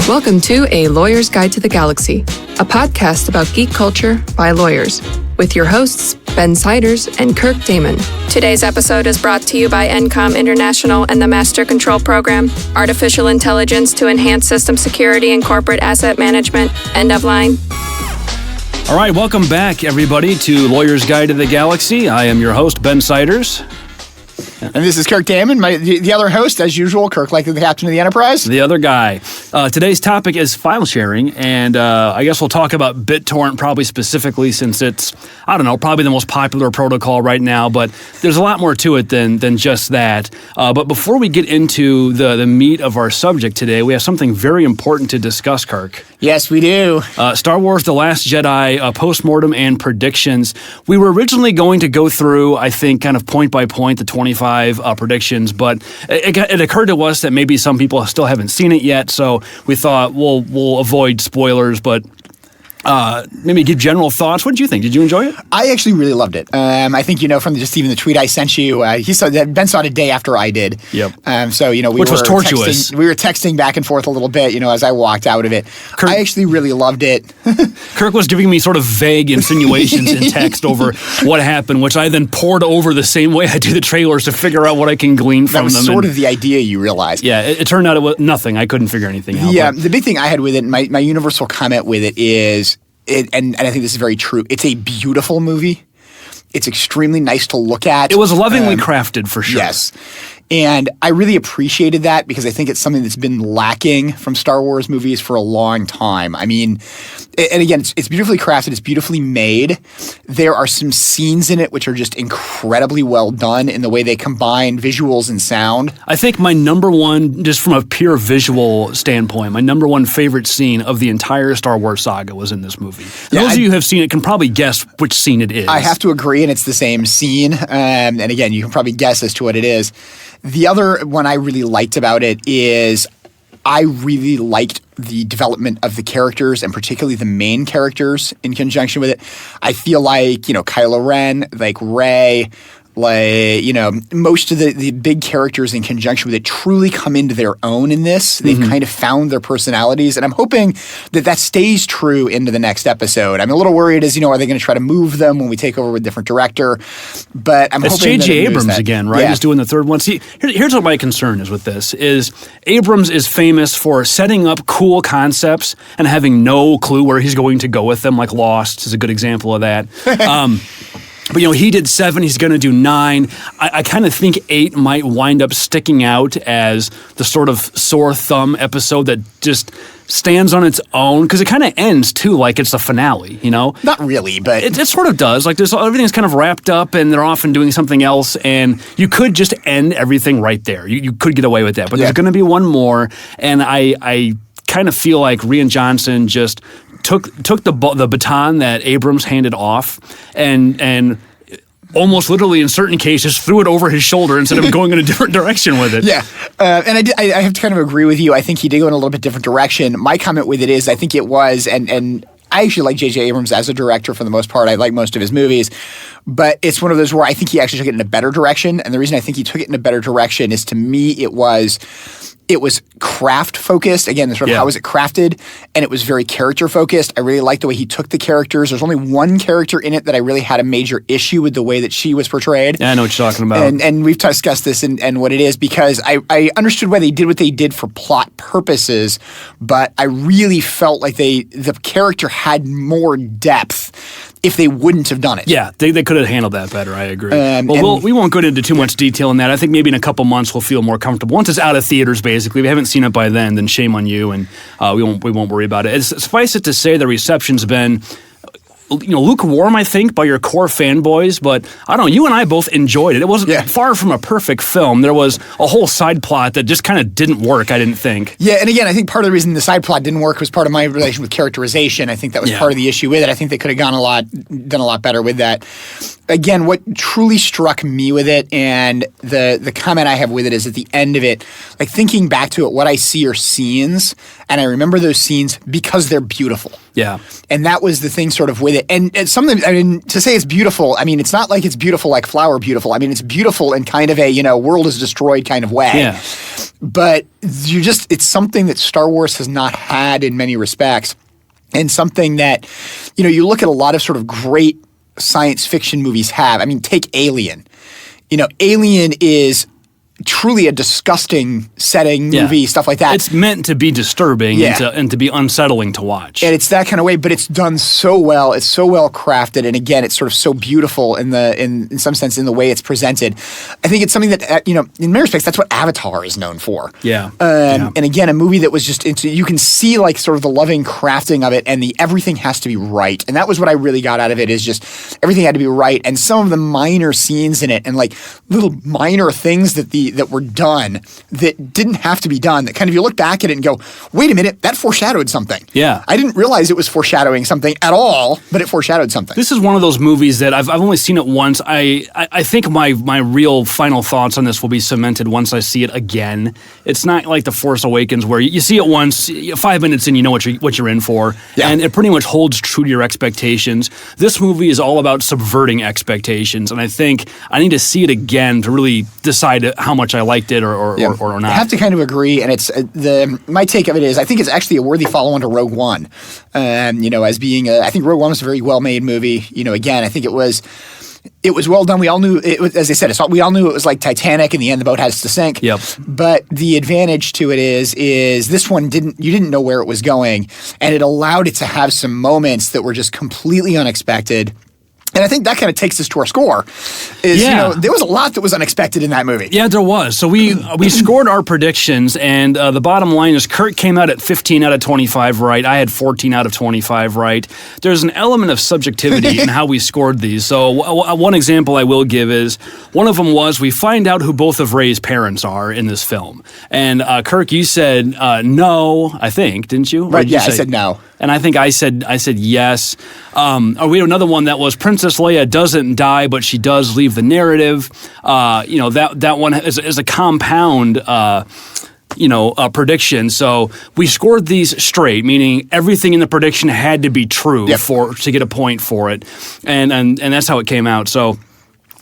Welcome to A Lawyer's Guide to the Galaxy, a podcast about geek culture by lawyers, with your hosts, Ben Siders and Kirk Damon. Today's episode is brought to you by NCOM International and the Master Control Program, Artificial Intelligence to Enhance System Security and Corporate Asset Management. End of line. All right, welcome back, everybody, to Lawyer's Guide to the Galaxy. I am your host, Ben Siders. And this is Kirk Damon, the other host, as usual, Kirk, like the captain of the Enterprise. The other guy. Today's topic is file sharing, and I guess we'll talk about BitTorrent probably specifically since it's, I don't know, probably the most popular protocol right now, but there's a lot more to it than just that. But before we get into the meat of our subject today, we have something very important to discuss, Kirk. Yes, we do. Star Wars The Last Jedi, postmortem and predictions. We were originally going to go through, I think, kind of point by point, the 25 predictions, but it occurred to us that maybe some people still haven't seen it yet, so we thought we'll avoid spoilers, but maybe give general thoughts. What did you think? Did you enjoy it? I actually really loved it. I think, from just even the tweet I sent you, he saw that Ben saw it a day after I did. Yep. Which was tortuous. We were texting back and forth a little bit, as I walked out of it. Kirk, I actually really loved it. Kirk was giving me sort of vague insinuations in text over what happened, which I then poured over the same way I do the trailers to figure out what I can glean from them. That was sort of the idea, you realize. Yeah, it turned out it was nothing. I couldn't figure anything out. Yeah, the big thing I had with it, my universal comment with it is, and I think this is very true, it's a beautiful movie. It's extremely nice to look at. It was lovingly crafted, for sure. Yes. And I really appreciated that because I think it's something that's been lacking from Star Wars movies for a long time. I mean, and again, it's beautifully crafted. It's beautifully made. There are some scenes in it which are just incredibly well done in the way they combine visuals and sound. I think my number one, just from a pure visual standpoint, my number one favorite scene of the entire Star Wars saga was in this movie. Those of you who have seen it can probably guess which scene it is. I have to agree, and it's the same scene. And again, you can probably guess as to what it is. The other one I really liked about it is I really liked the development of the characters and particularly the main characters in conjunction with it. I feel like, Kylo Ren, like Rey, most of the big characters in conjunction with it truly come into their own in this. They've kind of found their personalities, and I'm hoping that stays true into the next episode. I'm a little worried as, are they going to try to move them when we take over with a different director? But I'm hoping it's J.J. Abrams again, right? Yeah. He's doing the third one. See, here's what my concern is with this, is Abrams is famous for setting up cool concepts and having no clue where he's going to go with them, like Lost is a good example of that. But, he did 7, he's going to do 9. I kind of think 8 might wind up sticking out as the sort of sore thumb episode that just stands on its own, because it kind of ends, too, like it's the finale, Not really, but... It sort of does. Like, everything's kind of wrapped up, and they're often doing something else, and you could just end everything right there. You could get away with that, but there's going to be one more, and I kind of feel like Rian Johnson just took the baton that Abrams handed off and almost literally in certain cases threw it over his shoulder instead of going in a different direction with it. Yeah, and I have to kind of agree with you. I think he did go in a little bit different direction. My comment with it is I think it was, and I actually like J.J. Abrams as a director for the most part. I like most of his movies. But it's one of those where I think he actually took it in a better direction. And the reason I think he took it in a better direction is, to me, it was craft focused. Again, sort of how was it crafted? And it was very character focused. I really liked the way he took the characters. There's only one character in it that I really had a major issue with the way that she was portrayed. Yeah, I know what you're talking about. And we've discussed this and what it is, because I understood why they did what they did for plot purposes, but I really felt like the character had more depth if they wouldn't have done it. Yeah, they could have handled that better. I agree. We won't go into too much detail in that. I think maybe in a couple months we'll feel more comfortable. Once it's out of theaters, basically, we haven't seen it by then shame on you, and we won't worry about it. Suffice it to say, the reception's been lukewarm, I think, by your core fanboys, but I don't know, you and I both enjoyed it. It wasn't far from a perfect film. There was a whole side plot that just kind of didn't work, I didn't think. Yeah, and again, I think part of the reason the side plot didn't work was part of my relation with characterization. I think that was part of the issue with it. I think they could have done a lot better with that. again, what truly struck me with it, and the comment I have with it is at the end of it, like thinking back to it, what I see are scenes, and I remember those scenes because they're beautiful. Yeah. And that was the thing sort of with it. And something, I mean, to say it's beautiful, I mean, it's not like it's beautiful like Flower beautiful. I mean, it's beautiful in kind of a, world is destroyed kind of way. Yeah. But it's something that Star Wars has not had in many respects. And something that, you look at a lot of sort of great science fiction movies have. I mean, take Alien. Alien is truly a disgusting setting, movie, stuff like that. It's meant to be disturbing and to be unsettling to watch. And it's that kind of way, but it's done so well. It's so well crafted, and again, it's sort of so beautiful in some sense in the way it's presented. I think it's something that in many respects that's what Avatar is known for. Yeah. And again, a movie that was just you can see like sort of the loving crafting of it, and the everything has to be right. And that was what I really got out of it, is just everything had to be right, and some of the minor scenes in it and like little minor things that were done that didn't have to be done, that kind of you look back at it and go, wait a minute, that foreshadowed something. Yeah. I didn't realize it was foreshadowing something at all, but it foreshadowed something. This is one of those movies that I've only seen it once. I think my real final thoughts on this will be cemented once I see it again. It's not like The Force Awakens where you see it once, 5 minutes in, you know what you're in for, and it pretty much holds true to your expectations. This movie is all about subverting expectations, and I think I need to see it again to really decide how much I liked it or not. I have to kind of agree, and it's my take of it is I think it's actually a worthy follow-on to Rogue One. As being I think Rogue One was a very well-made movie. Again, I think it was well done. We all knew it was, as I said, we all knew it was like Titanic. In the end, the boat has to sink. Yep. But the advantage to it is this one you didn't know where it was going, and it allowed it to have some moments that were just completely unexpected. And I think that kind of takes us to our score. There was a lot that was unexpected in that movie. Yeah, there was. So we scored our predictions, and the bottom line is Kurt came out at 15 out of 25 right. I had 14 out of 25 right. There's an element of subjectivity in how we scored these. So one example I will give is, one of them was we find out who both of Rey's parents are in this film. And Kirk, you said no, I think, didn't you? Right, I said no. And I think I said yes. We had another one that was Princess Leia doesn't die, but she does leave the narrative. That one is a compound prediction. So we scored these straight, meaning everything in the prediction had to be true to get a point for it, and that's how it came out. So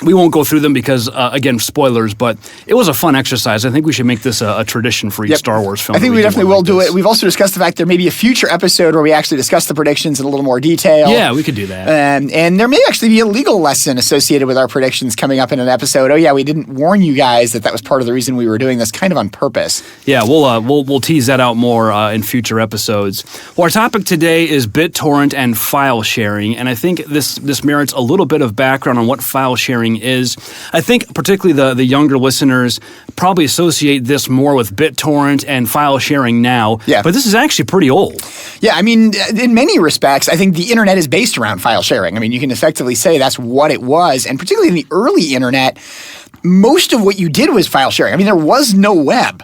we won't go through them because, again, spoilers, but it was a fun exercise. I think we should make this a tradition for each Star Wars film. I think we definitely will do it. We've also discussed the fact there may be a future episode where we actually discuss the predictions in a little more detail. Yeah, we could do that. And there may actually be a legal lesson associated with our predictions coming up in an episode. Oh, yeah, we didn't warn you guys that was part of the reason we were doing this, kind of on purpose. Yeah, we'll tease that out more in future episodes. Well, our topic today is BitTorrent and file sharing, and I think this merits a little bit of background on what file sharing is. I think particularly the younger listeners probably associate this more with BitTorrent and file sharing now, but this is actually pretty old. Yeah, I mean, in many respects, I think the internet is based around file sharing. I mean, you can effectively say that's what it was, and particularly in the early internet, most of what you did was file sharing. I mean, there was no web.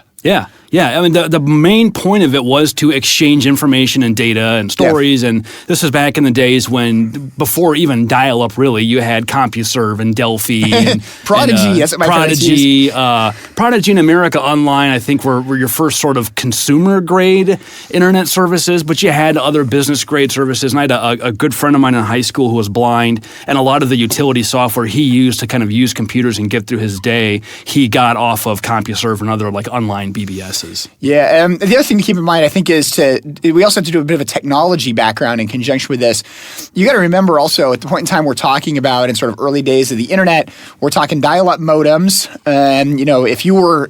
Yeah, I mean, the main point of it was to exchange information and data and stories, and this was back in the days when, before even dial-up, really, you had CompuServe and Delphi and Prodigy. That's what my Prodigy. Prodigy and America Online, I think, were your first sort of consumer-grade internet services, but you had other business-grade services, and I had a good friend of mine in high school who was blind, and a lot of the utility software he used to kind of use computers and get through his day, he got off of CompuServe and other, like, online BBS. Yeah, the other thing to keep in mind, I think, is we also have to do a bit of a technology background in conjunction with this. You got to remember also, at the point in time we're talking about in sort of early days of the internet, we're talking dial-up modems, and if you were,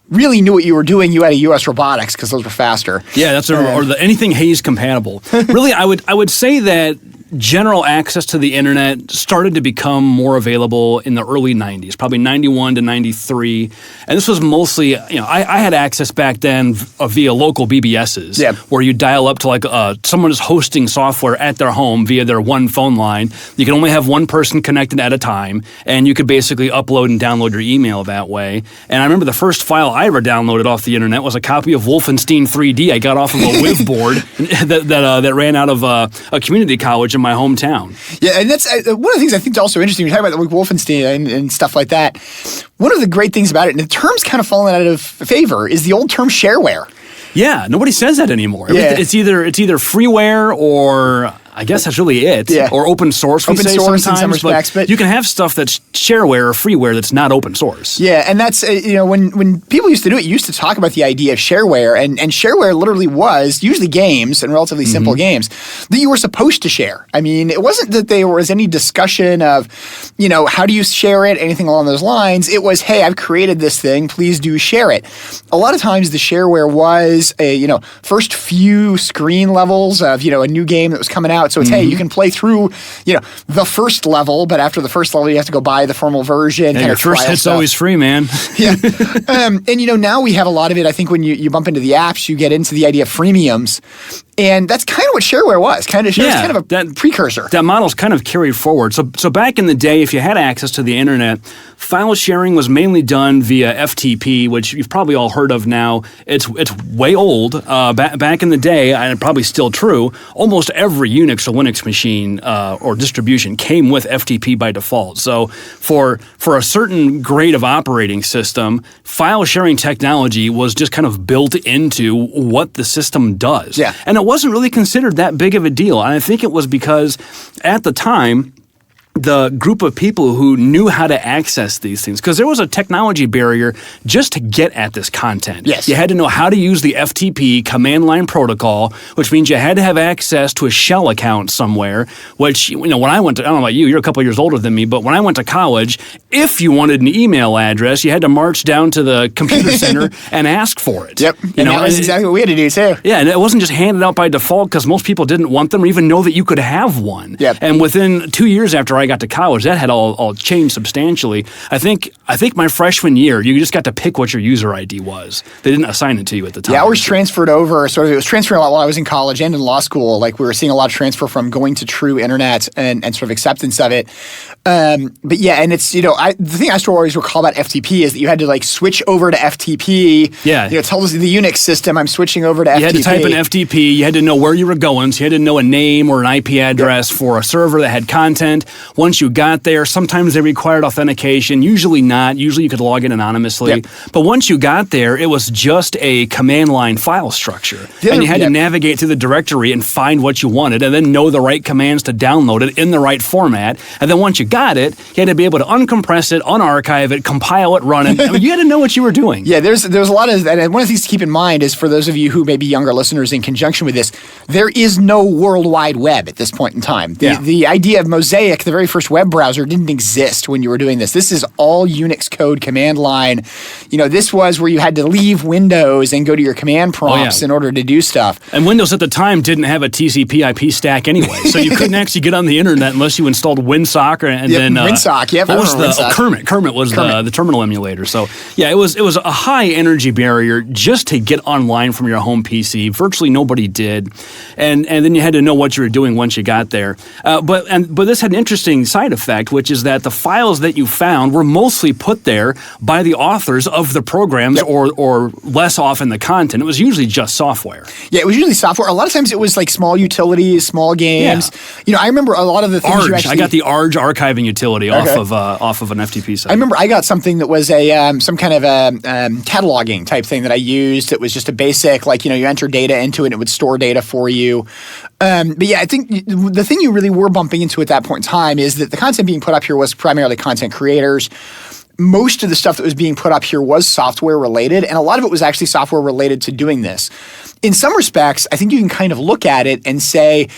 really knew what you were doing, you had a US Robotics because those were faster. Yeah, that's anything Hayes compatible. Really, I would say that general access to the internet started to become more available in the early 90s, probably 91 to 93. And this was mostly, I had access back then via local BBSs, where you dial up to like someone is hosting software at their home via their one phone line. You can only have one person connected at a time, and you could basically upload and download your email that way. And I remember the first file I ever downloaded off the internet was a copy of Wolfenstein 3D I got off of a WIV board that ran out of a community college in my hometown. Yeah, and that's one of the things I think is also interesting. You're talking about like Wolfenstein and stuff like that. One of the great things about it, and the term's kind of fallen out of favor, is the old term shareware. Yeah, nobody says that anymore. Yeah. It's either freeware or I guess that's really it. Yeah. Or open source. Open source in some respects, but you can have stuff that's shareware or freeware that's not open source. Yeah, and that's when people used to do it, you used to talk about the idea of shareware, and shareware literally was usually games and relatively simple games that you were supposed to share. I mean, it wasn't that there was any discussion of, how do you share it, anything along those lines. It was, hey, I've created this thing, please do share it. A lot of times the shareware was first few screen levels of a new game that was coming out. So it's, hey, you can play through, the first level, but after the first level, you have to go buy the formal version. Yeah, your first hit's always free, man. Yeah. And, now we have a lot of it. I think when you bump into the apps, you get into the idea of freemiums. And that's kind of what shareware was. Kind of a precursor. That model's kind of carried forward. So back in the day, if you had access to the internet, file sharing was mainly done via FTP, which you've probably all heard of now. It's way old. Back in the day, and probably still true, almost every Unix or Linux machine or distribution came with FTP by default. So for a certain grade of operating system, file sharing technology was just kind of built into what the system does. Yeah. And it wasn't really considered that big of a deal. And I think it was because at the time, the group of people who knew how to access these things, because there was a technology barrier just to get at this content. Yes. You had to know how to use the FTP command line protocol, which means you had to have access to a shell account somewhere, which, when I went to, I don't know about you, you're a couple years older than me, but when I went to college, if you wanted an email address, you had to march down to the computer center and ask for it. Yep. And that was exactly what we had to do, too. Yeah, and it wasn't just handed out by default because most people didn't want them or even know that you could have one. Yep. And within 2 years after I got to college, that had all changed substantially. I think my freshman year, you just got to pick what your user ID was. They didn't assign it to you at the time. Yeah, ours transferred over. It was transferring a lot while I was in college and in law school. Like we were seeing a lot of transfer from going to true internet and sort of acceptance of it. But yeah, and it's the thing I still always recall about FTP is that you had to switch over to FTP. Yeah. Tell the Unix system I'm switching over to FTP. You had to type in FTP. You had to know where you were going. So you had to know a name or an IP address for a server that had content. Once you got there, sometimes they required authentication. Usually not. Usually you could log in anonymously. Yep. But once you got there, it was just a command line file structure. And you had to navigate through the directory and find what you wanted and then know the right commands to download it in the right format. And then once you got it, you had to be able to uncompress it, unarchive it, compile it, run it. I mean, you had to know what you were doing. Yeah, there's a lot of, and one of the things to keep in mind is for those of you who may be younger listeners in conjunction with this, there is no World Wide Web at this point in time. The idea of Mosaic, the very first web browser, didn't exist when you were doing this. This is all Unix code command line. This was where you had to leave Windows and go to your command prompts in order to do stuff. And Windows at the time didn't have a TCP IP stack anyway, so you couldn't actually get on the internet unless you installed WinSock and then WinSock. Yeah, what was Kermit? Kermit was the terminal emulator. So yeah, it was a high energy barrier just to get online from your home PC. Virtually nobody did, and then you had to know what you were doing once you got there. But this had an interesting side effect, which is that the files that you found were mostly put there by the authors of the programs, or less often the content. It was usually just software. Yeah, it was usually software. A lot of times it was small utilities, small games. Yeah. I remember a lot of the things. I got the ARG archiving utility off of an FTP site. I remember I got something that was a some kind of a cataloging type thing that I used. It was just a basic, you enter data into it and it would store data for you. But yeah, I think the thing you really were bumping into at that point in time is that the content being put up here was primarily content creators. Most of the stuff that was being put up here was software related, and a lot of it was actually software related to doing this. In some respects, I think you can kind of look at it and say,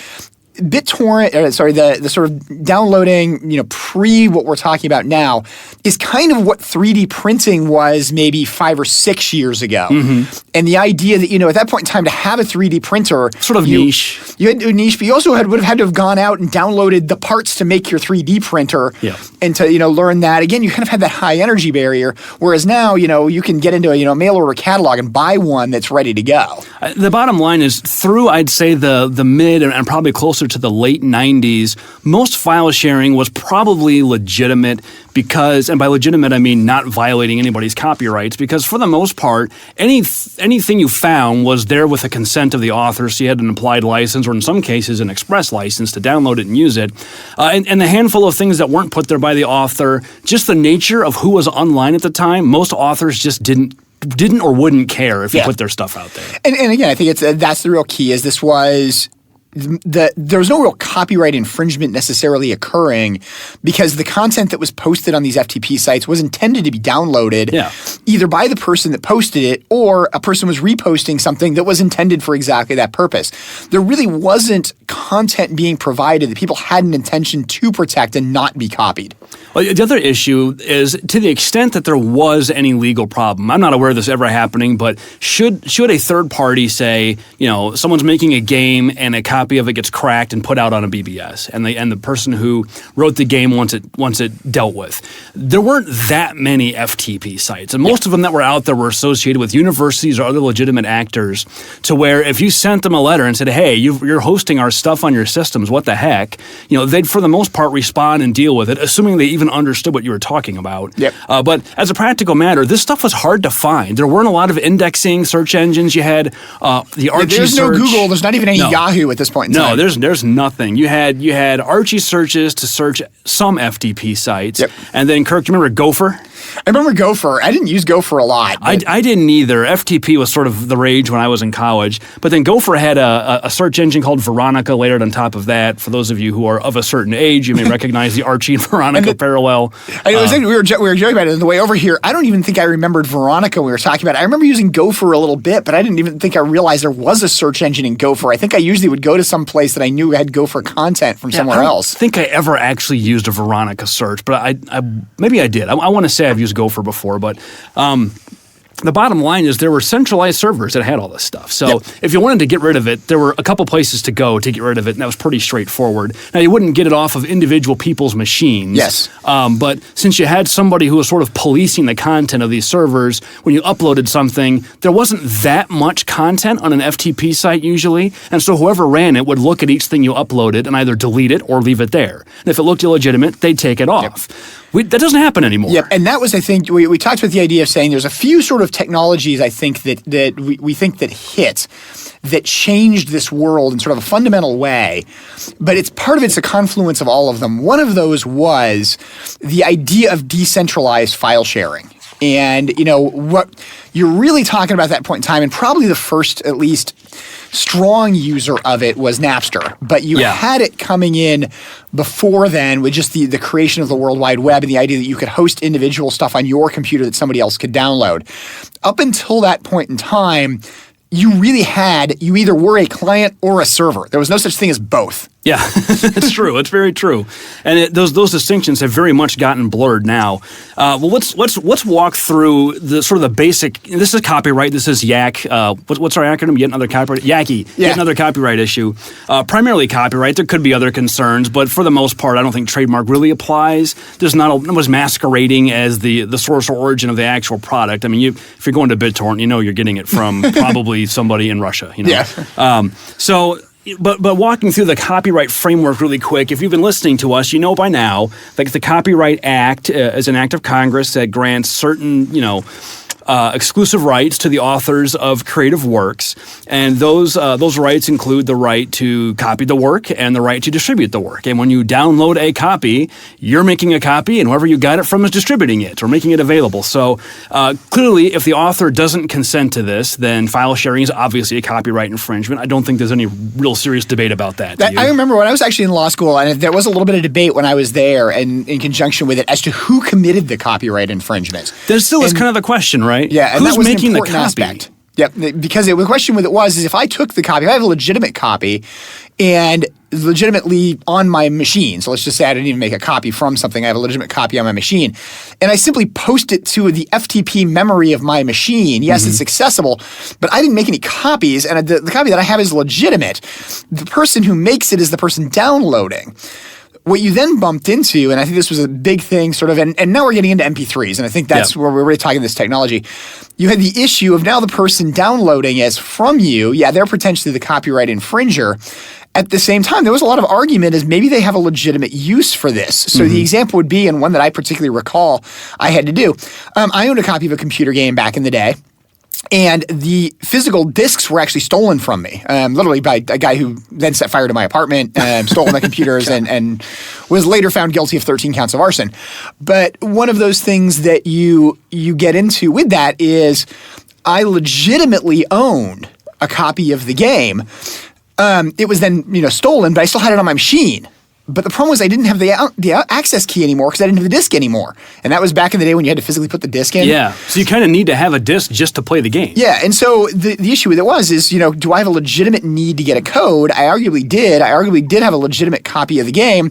BitTorrent, the sort of downloading, pre what we're talking about now is kind of what 3D printing was maybe 5 or 6 years ago. Mm-hmm. And the idea that, at that point in time to have a 3D printer. Sort of niche. You had to do niche, but you also would have had to have gone out and downloaded the parts to make your 3D printer. Yeah. And to, learn that. Again, you kind of had that high energy barrier. Whereas now, you can get into a, mail order catalog and buy one that's ready to go. The bottom line is through, I'd say, the mid and probably closer closer to the late 90s, most file sharing was probably legitimate because, and by legitimate I mean not violating anybody's copyrights, because for the most part, anything you found was there with the consent of the author, so you had an implied license, or in some cases an express license to download it and use it. And the handful of things that weren't put there by the author, just the nature of who was online at the time, most authors just didn't or wouldn't care if you put their stuff out there. And again, I think that's the real key, is this was there was no real copyright infringement necessarily occurring, because the content that was posted on these FTP sites was intended to be downloaded either by the person that posted it, or a person was reposting something that was intended for exactly that purpose. There really wasn't content being provided that people had an intention to protect and not be copied. Well, the other issue is, to the extent that there was any legal problem, I'm not aware of this ever happening, but should a third party say, someone's making a game and a copy of it gets cracked and put out on a BBS, and the person who wrote the game wants it dealt with. There weren't that many FTP sites, and most of them that were out there were associated with universities or other legitimate actors, to where if you sent them a letter and said, hey, you're hosting our stuff on your systems, what the heck, they'd for the most part respond and deal with it, assuming they even understood what you were talking about. But as a practical matter, this stuff was hard to find. There weren't a lot of indexing search engines. You had the Archie There's search. No Google. There's not even any Yahoo at this point in time. No, there's nothing. You had Archie searches to search some FTP sites. And then, Kirk, do you remember Gopher? I remember Gopher. I didn't use Gopher a lot. I didn't either. FTP was sort of the rage when I was in college. But then Gopher had a search engine called Veronica layered on top of that. For those of you who are of a certain age, you may recognize the Archie and Veronica parallel. We were joking about it on the way over here. I don't even think I remembered Veronica when we were talking about it. I remember using Gopher a little bit, but I didn't even think I realized there was a search engine in Gopher. I think I usually would go to some place that I knew had Gopher content from somewhere else. I think I ever actually used a Veronica search, but I maybe I did. I want to say I've used Gopher before, but the bottom line is there were centralized servers that had all this stuff. So if you wanted to get rid of it, there were a couple places to go to get rid of it, and that was pretty straightforward. Now, you wouldn't get it off of individual people's machines. But since you had somebody who was sort of policing the content of these servers, when you uploaded something, there wasn't that much content on an FTP site usually, and so whoever ran it would look at each thing you uploaded and either delete it or leave it there. And if it looked illegitimate, they'd take it off. That doesn't happen anymore. And that was, I think, we talked about the idea of saying there's a few sort of technologies, I think, that we think that hit, that changed this world in sort of a fundamental way, but it's a confluence of all of them. One of those was the idea of decentralized file sharing. And, what you're really talking about at that point in time, and probably the first, at least, strong user of it was Napster. But you had it coming in before then with just the creation of the World Wide Web and the idea that you could host individual stuff on your computer that somebody else could download. Up until that point in time, you either were a client or a server. There was no such thing as both. Yeah, it's true. It's very true, and those distinctions have very much gotten blurred now. Well, let's walk through the sort of the basic. This is copyright. This is YAC. What's our acronym? Yet another copyright. YACI. Yet another copyright issue. Primarily copyright. There could be other concerns, but for the most part, I don't think trademark really applies. There's not was masquerading as the source or origin of the actual product. I mean, if you're going to BitTorrent, you're getting it from probably somebody in Russia. But walking through the copyright framework really quick, if you've been listening to us, you know by now that the Copyright Act is an act of Congress that grants certain, exclusive rights to the authors of creative works, and those rights include the right to copy the work and the right to distribute the work. And when you download a copy, you're making a copy, and whoever you got it from is distributing it or making it available. So clearly, if the author doesn't consent to this, then file sharing is obviously a copyright infringement. I don't think there's any real serious debate about that. I remember when I was actually in law school, and there was a little bit of debate when I was there, and in conjunction with it, as to who committed the copyright infringement. There still is kind of the question, right? Yeah, and who's that was making an important aspect. Yeah, because the question with it was if I took the copy, if I have a legitimate copy, and legitimately on my machine, so let's just say I didn't even make a copy from something, I have a legitimate copy on my machine, and I simply post it to the FTP memory of my machine. Yes, it's accessible, but I didn't make any copies, and the copy that I have is legitimate. The person who makes it is the person downloading. What you then bumped into, and I think this was a big thing sort of, and now we're getting into MP3s, and I think that's where we're really talking this technology. You had the issue of now the person downloading it from you, they're potentially the copyright infringer. At the same time, there was a lot of argument as maybe they have a legitimate use for this. So the example would be, and one that I particularly recall I had to do, I owned a copy of a computer game back in the day. And the physical discs were actually stolen from me, literally by a guy who then set fire to my apartment, stole my computers, and was later found guilty of 13 counts of arson. But one of those things that you get into with that is I legitimately owned a copy of the game. It was then stolen, but I still had it on my machine. But the problem was I didn't have the access key anymore because I didn't have the disc anymore. And that was back in the day when you had to physically put the disc in. Yeah. So you kind of need to have a disc just to play the game. Yeah. And so the issue with it is, do I have a legitimate need to get a code? I arguably did. I arguably did have a legitimate copy of the game.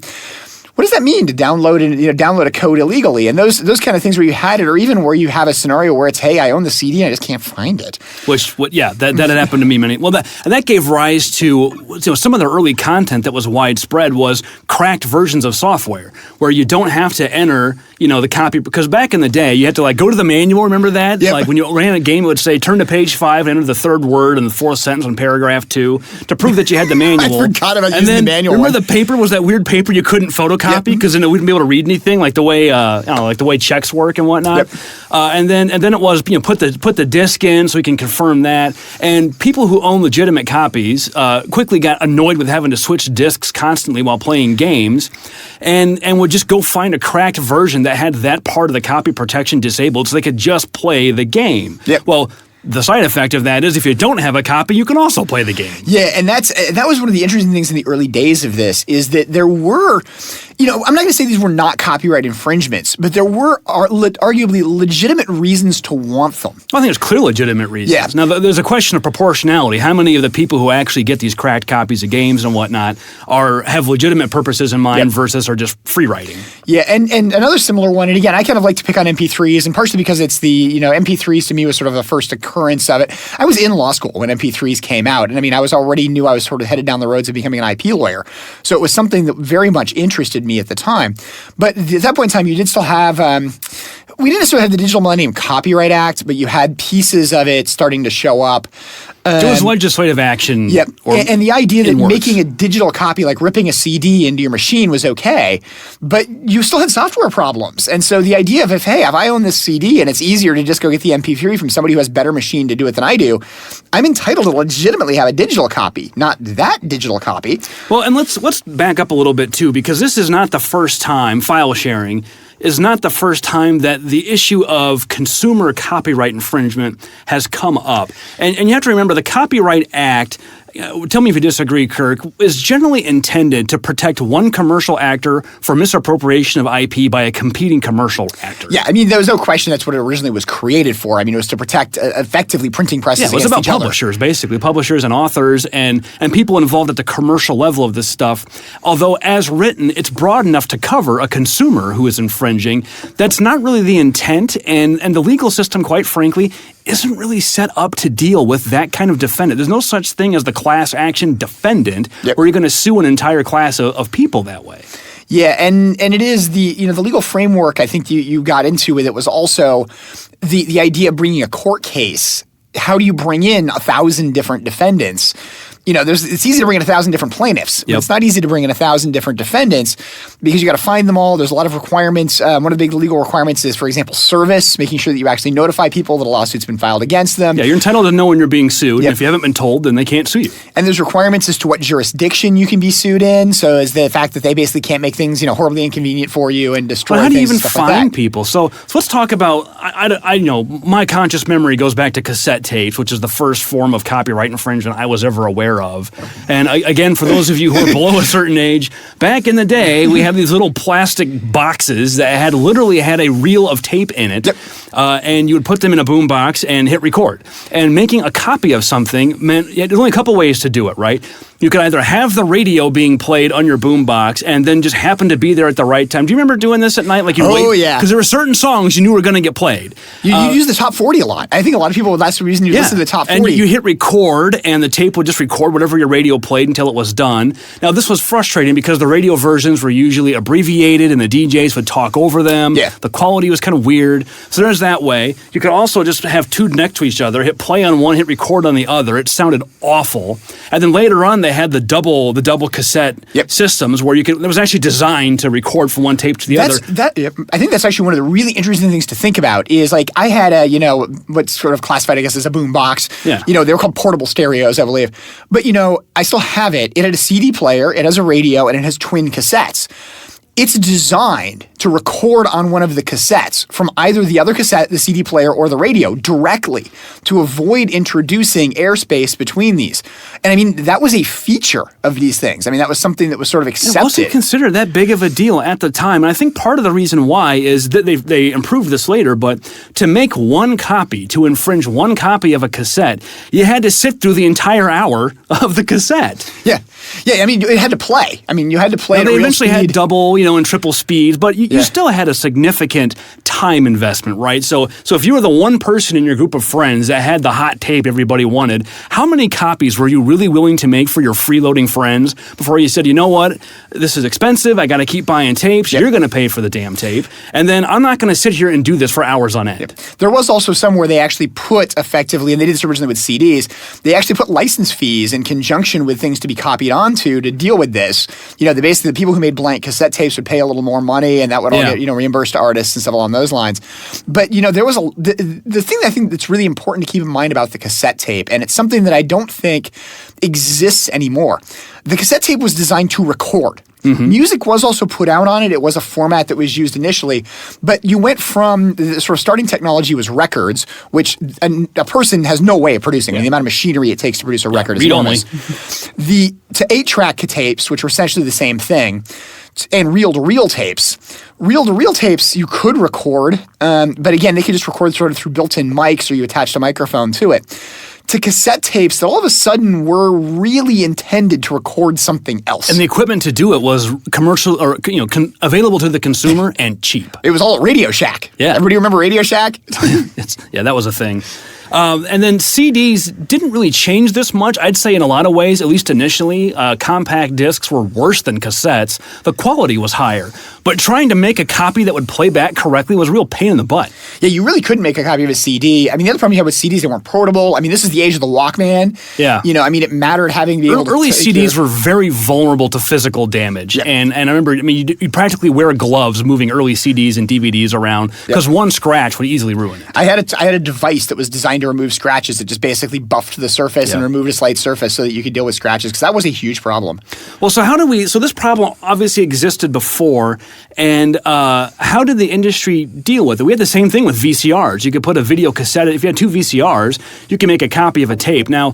What does that mean to download a code illegally? And those kind of things where you had it, or even where you have a scenario where it's, hey, I own the CD and I just can't find it. That had happened to me many. Well, that gave rise to some of the early content that was widespread was cracked versions of software where you don't have to enter the copy, because back in the day you had to go to the manual. Remember that? Yep. Like when you ran a game, it would say turn to page 5, enter the third word and the fourth sentence on paragraph 2 to prove that you had the manual. I forgot about using the manual. Remember the paper was that weird paper you couldn't photocopy because then we wouldn't be able to read anything, like the way the way checks work and whatnot. Yep. And then it was put the disc in so we can confirm that. And people who own legitimate copies quickly got annoyed with having to switch discs constantly while playing games, and would just go find a cracked version that had that part of the copy protection disabled so they could just play the game. Yep. Well, the side effect of that is if you don't have a copy, you can also play the game. Yeah, and that was one of the interesting things in the early days of this, is that there were, I'm not going to say these were not copyright infringements, but there were arguably legitimate reasons to want them. I think there's clear legitimate reasons. Yeah. Now, there's a question of proportionality. How many of the people who actually get these cracked copies of games and whatnot have legitimate purposes in mind versus are just free writing? Yeah, and another similar one, and again, I kind of like to pick on MP3s, and partially because it's the, MP3s to me was sort of the first occurrence of it. I was in law school when MP3s came out, and I was knew I was sort of headed down the roads of becoming an IP lawyer. So it was something that very much interested me at the time. But at that point in time, you did still have, we didn't necessarily have the Digital Millennium Copyright Act, but you had pieces of it starting to show up. There was legislative action. Yep. And the idea that making a digital copy, like ripping a CD into your machine, was okay, but you still had software problems. And so the idea of if I own this CD and it's easier to just go get the MP3 from somebody who has a better machine to do it than I do, I'm entitled to legitimately have a digital copy, not that digital copy. Well, and let's back up a little bit too, because this is not the first time file sharing is not the first time that the issue of consumer copyright infringement has come up. And you have to remember the Copyright Act, tell me if you disagree, Kirk, is generally intended to protect one commercial actor for misappropriation of IP by a competing commercial actor. Yeah, there was no question that's what it originally was created for. It was to protect effectively printing presses against each other. It was about publishers, basically, publishers and authors and people involved at the commercial level of this stuff. Although, as written, it's broad enough to cover a consumer who is infringing. That's not really the intent, and the legal system, quite frankly, isn't really set up to deal with that kind of defendant. There's no such thing as the class action defendant where you're going to sue an entire class of people that way. Yeah, and it is the legal framework I think you got into with it was also the idea of bringing a court case. How do you bring in 1,000 different defendants? It's easy to bring in 1,000 different plaintiffs. But it's not easy to bring in 1,000 different defendants because you got to find them all. There's a lot of requirements. One of the big legal requirements is, for example, service, making sure that you actually notify people that a lawsuit's been filed against them. Yeah, you're entitled to know when you're being sued. And if you haven't been told, then they can't sue you. And there's requirements as to what jurisdiction you can be sued in. So is the fact that they basically can't make things, horribly inconvenient for you and destroy things. How do you even find people? So let's talk about, I know, my conscious memory goes back to cassette tapes, which is the first form of copyright infringement I was ever aware of. And again, for those of you who are below a certain age, back in the day, we had these little plastic boxes that literally had a reel of tape in it, and you would put them in a boom box and hit record. And making a copy of something meant there's only a couple ways to do it, right? You could either have the radio being played on your boombox and then just happen to be there at the right time. Do you remember doing this at night? Like yeah. Because there were certain songs you knew were going to get played. You use the top 40 a lot. I think a lot of people, that's the reason you listen to the top 40. And you hit record, and the tape would just record whatever your radio played until it was done. Now, this was frustrating because the radio versions were usually abbreviated, and the DJs would talk over them. Yeah. The quality was kind of weird. So there's that way. You could also just have two next to each other, hit play on one, hit record on the other. It sounded awful. And then later on, they had the double cassette systems where it was actually designed to record from one tape to the other. I think that's actually one of the really interesting things to think about is like I had what's sort of classified, I guess, as a boombox. Yeah. They were called portable stereos, I believe. But, I still have it. It had a CD player, it has a radio, and it has twin cassettes. It's designed to record on one of the cassettes from either the other cassette, the CD player, or the radio directly to avoid introducing airspace between these. And I mean, that was a feature of these things. I mean, that was something that was sort of accepted. It wasn't considered that big of a deal at the time. And I think part of the reason why is that they improved this later, but to make one copy, to infringe one copy of a cassette, you had to sit through the entire hour of the cassette. Yeah. Yeah, I mean, it had to play. I mean, you had to play at they real eventually speed. had double, and triple speeds, but you still had a significant time investment, right? So if you were the one person in your group of friends that had the hot tape everybody wanted, how many copies were you really willing to make for your freeloading friends before you said, you know what, this is expensive, I got to keep buying tapes, you're going to pay for the damn tape, and then I'm not going to sit here and do this for hours on end. Yep. There was also some where they actually put effectively, and they did this originally with CDs, they actually put license fees in conjunction with things to be copied onto to deal with this. Basically the people who made blank cassette tapes would pay a little more money, and that would all get reimbursed to artists and stuff along those lines. But there was the thing that I think that's really important to keep in mind about the cassette tape, and it's something that I don't think exists anymore. The cassette tape was designed to record. Mm-hmm. Music was also put out on it. It was a format that was used initially, but you went from the sort of starting technology was records, which a person has no way of producing. I mean, the amount of machinery it takes to produce a record is enormous. To 8-track tapes, which were essentially the same thing, and reel-to-reel tapes. Reel-to-reel tapes you could record, but again, they could just record sort of through built-in mics, or you attached a microphone to it. To cassette tapes that all of a sudden were really intended to record something else. And the equipment to do it was commercial or available to the consumer and cheap. It was all at Radio Shack. Yeah. Everybody remember Radio Shack? That was a thing. And then CDs didn't really change this much. I'd say in a lot of ways, at least initially, compact discs were worse than cassettes. The quality was higher. But trying to make a copy that would play back correctly was a real pain in the butt. Yeah, you really couldn't make a copy of a CD. I mean, the other problem you had with CDs, they weren't portable. I mean, this is the age of the Walkman. Yeah. It mattered having to be able to early CDs were very vulnerable to physical damage. Yeah. And I remember, you'd practically wear gloves moving early CDs and DVDs around because one scratch would easily ruin it. I had a device that was designed to remove scratches. It just basically buffed the surface and removed a slight surface so that you could deal with scratches, because that was a huge problem. Well, so this problem obviously existed before, and how did the industry deal with it? We had the same thing with VCRs. You could put a video cassette, if you had two VCRs, you could make a copy of a tape. Now,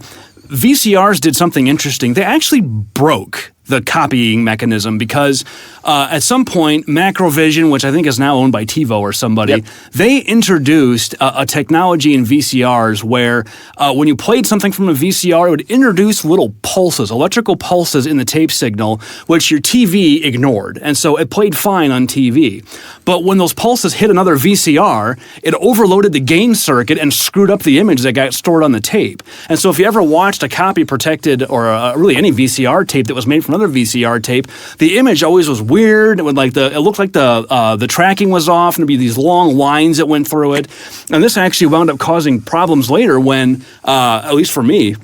VCRs did something interesting. They actually broke the copying mechanism because at some point, Macrovision, which I think is now owned by TiVo or somebody, they introduced a technology in VCRs where when you played something from a VCR, it would introduce little pulses, electrical pulses in the tape signal, which your TV ignored. And so it played fine on TV. But when those pulses hit another VCR, it overloaded the gain circuit and screwed up the image that got stored on the tape. And so if you ever watched a copy protected or really any VCR tape that was made from another VCR tape, the image always was weird. It looked like the tracking was off, and there'd be these long lines that went through it. And this actually wound up causing problems later when, at least for me,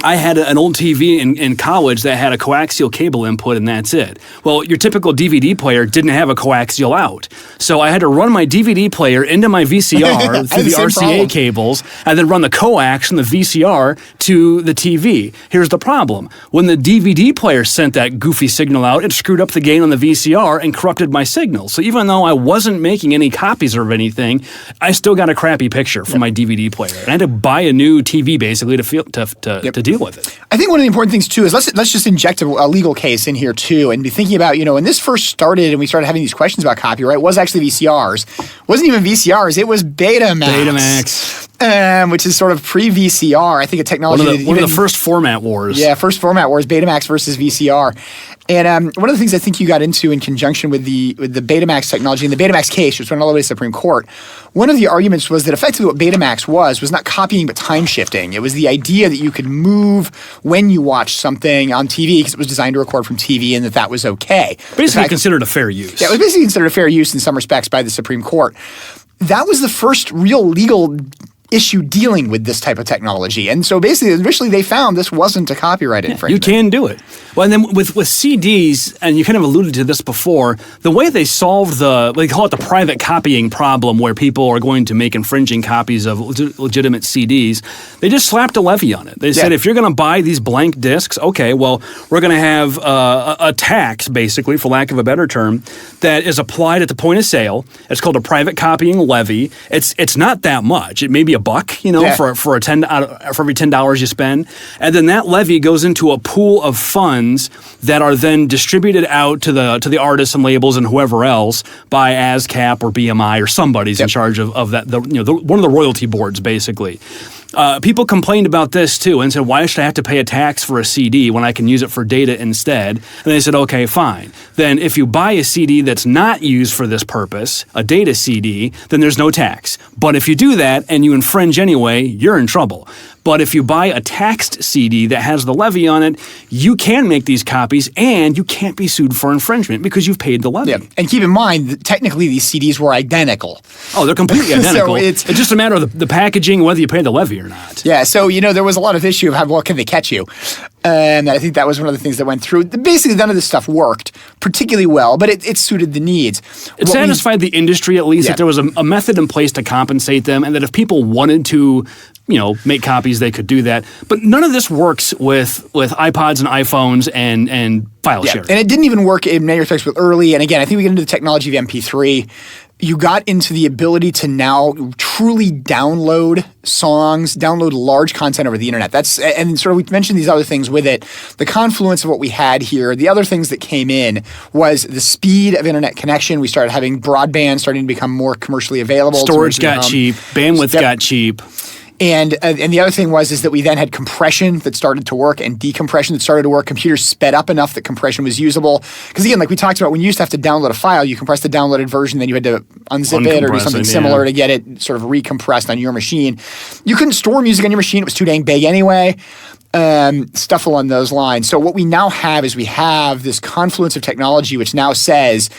I had an old TV in college that had a coaxial cable input, and that's it. Well, your typical DVD player didn't have a coaxial out. So I had to run my DVD player into my VCR through the RCA cables, and then run the coax from the VCR to the TV. Here's the problem. When the DVD player sent that goofy signal out, it screwed up the gain on the VCR and corrupted my signal. So even though I wasn't making any copies of anything, I still got a crappy picture from my DVD player. And I had to buy a new TV basically to deal with it. I think one of the important things too is let's just inject a legal case in here too, and be thinking about, when this first started and we started having these questions about copyright, it was actually VCRs. It wasn't even VCRs, it was Betamax. which is sort of pre-VCR. I think a technology one of the first format wars. Yeah, first format wars, Betamax versus VCR. And one of the things I think you got into in conjunction with the Betamax technology, in the Betamax case, which went all the way to the Supreme Court, one of the arguments was that effectively what Betamax was not copying but time shifting. It was the idea that you could move when you watched something on TV because it was designed to record from TV and that was okay. Basically considered a fair use. Yeah, it was basically considered a fair use in some respects by the Supreme Court. That was the first real legal issue dealing with this type of technology. And so basically, initially they found this wasn't a copyright infringement. You can do it. Well, and then with CDs, and you kind of alluded to this before, the way they solved they call it the private copying problem, where people are going to make infringing copies of legitimate CDs, they just slapped a levy on it. They said, if you're going to buy these blank discs, okay, well, we're going to have a tax, basically, for lack of a better term, that is applied at the point of sale. It's called a private copying levy. It's not that much. It may be $1, for every $10 you spend, and then that levy goes into a pool of funds that are then distributed out to the artists and labels and whoever else by ASCAP or BMI or somebody's in charge of that. One of the royalty boards, basically. People complained about this too and said, why should I have to pay a tax for a CD when I can use it for data instead? And they said, okay, fine. Then if you buy a CD that's not used for this purpose, a data CD, then there's no tax. But if you do that and you infringe anyway, you're in trouble. But if you buy a taxed CD that has the levy on it, you can make these copies and you can't be sued for infringement because you've paid the levy. Yeah. And keep in mind that technically these CDs were identical. Oh, they're completely identical. So it's just a matter of the packaging, whether you pay the levy or not. Yeah, so, there was a lot of issue of how well can they catch you. And I think that was one of the things that went through. Basically, none of this stuff worked particularly well, but it suited the needs. It satisfied the industry, at least, that there was a method in place to compensate them, and that if people wanted to make copies, they could do that. But none of this works with iPods and iPhones and file sharing. And it didn't even work in many respects with early. And again, I think we get into the technology of MP3. You got into the ability to now truly download songs, download large content over the internet. And sort of we mentioned these other things with it. The confluence of what we had here, the other things that came in was the speed of internet connection. We started having broadband starting to become more commercially available. Storage got cheap. Bandwidth got cheap. And the other thing was that we then had compression that started to work and decompression that started to work. Computers sped up enough that compression was usable. Because again, like we talked about, when you used to have to download a file, you compressed the downloaded version, then you had to unzip it or do something similar to get it sort of recompressed on your machine. You couldn't store music on your machine. It was too dang big anyway. Stuff along those lines. So what we now have is we have this confluence of technology which now says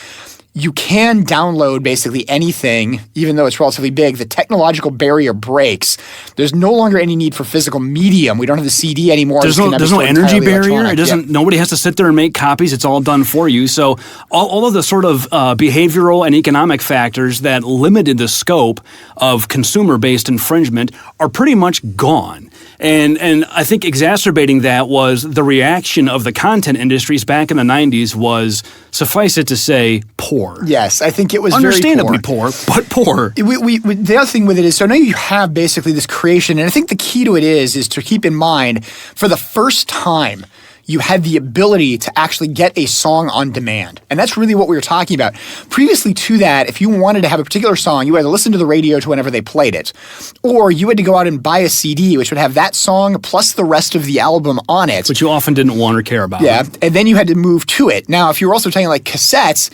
you can download basically anything, even though it's relatively big. The technological barrier breaks. There's no longer any need for physical medium. We don't have the CD anymore. There's no energy barrier. It doesn't. Nobody has to sit there and make copies. It's all done for you. So all of the sort of behavioral and economic factors that limited the scope of consumer-based infringement are pretty much gone. And I think exacerbating that was the reaction of the content industries back in the 90s was, suffice it to say, poor. Yes, I think it was understandably poor, but poor. The other thing with it is, so now you have basically this creation, and I think the key to it is to keep in mind, for the first time, you had the ability to actually get a song on demand. And that's really what we were talking about. Previously to that, if you wanted to have a particular song, you had to listen to the radio to whenever they played it. Or you had to go out and buy a CD, which would have that song plus the rest of the album on it. Which you often didn't want or care about. Yeah, and then you had to move to it. Now, if you were also talking like cassettes,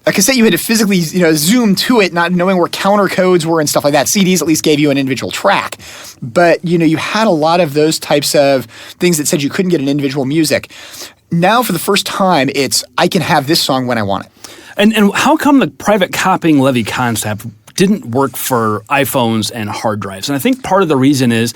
a cassette you had to physically, zoom to it, not knowing where counter codes were and stuff like that. CDs at least gave you an individual track. But, you had a lot of those types of things that said you couldn't get an individual music. Now, for the first time, it's, I can have this song when I want it. And how come the private copying levy concept didn't work for iPhones and hard drives? And I think part of the reason is,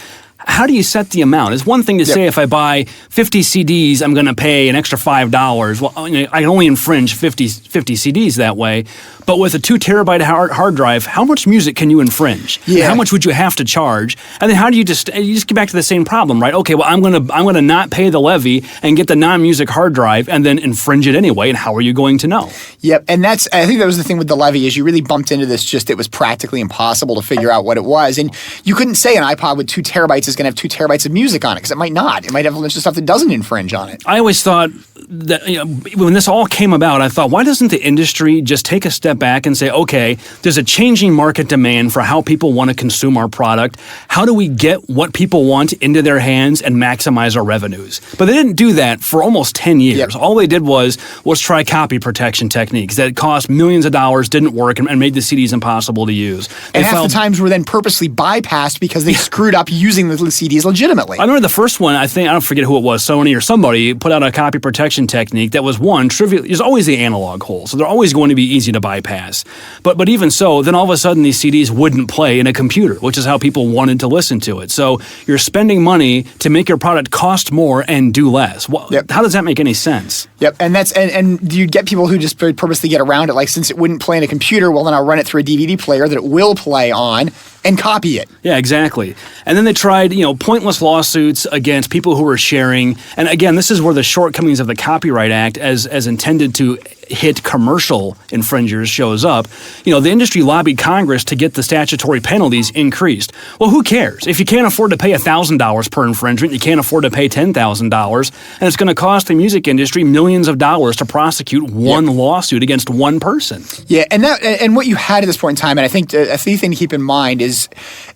how do you set the amount? It's one thing to say if I buy 50 CDs, I'm going to pay an extra $5. Well, I can only infringe 50 CDs that way. But with a 2 terabyte hard drive, how much music can you infringe? Yeah. How much would you have to charge? And then how do you just get back to the same problem, right? Okay, well, I'm gonna not pay the levy and get the non-music hard drive and then infringe it anyway. And how are you going to know? Yep, and I think that was the thing with the levy is you really bumped into this. Just it was practically impossible to figure out what it was, and you couldn't say an iPod with 2 terabytes is going to have 2 terabytes of music on it because it might not. It might have a bunch of stuff that doesn't infringe on it. I always thought when this all came about, I thought, why doesn't the industry just take a step back and say, okay, there's a changing market demand for how people want to consume our product. How do we get what people want into their hands and maximize our revenues? But they didn't do that for almost 10 years. Yep. All they did was try copy protection techniques that cost millions of dollars, didn't work, and made the CDs impossible to use. And half the times were then purposely bypassed because they screwed up using the CDs legitimately. I remember the first one, I don't forget who it was, Sony or somebody, put out a copy protection technique that was trivial. There's always the analog hole, so they're always going to be easy to bypass. But even so, then all of a sudden these CDs wouldn't play in a computer, which is how people wanted to listen to it. So you're spending money to make your product cost more and do less. Yep. How does that make any sense? Yep, and you get people who just purposely get around it, like since it wouldn't play in a computer, well then I'll run it through a DVD player that it will play on and copy it. Yeah, exactly. And then they tried, pointless lawsuits against people who were sharing. And again, this is where the shortcomings of the Copyright Act, as intended to hit commercial infringers, shows up. The industry lobbied Congress to get the statutory penalties increased. Well, who cares? If you can't afford to pay $1,000 per infringement, you can't afford to pay $10,000, and it's going to cost the music industry millions of dollars to prosecute one lawsuit against one person. Yeah, and what you had at this point in time, and I think a key thing to keep in mind is,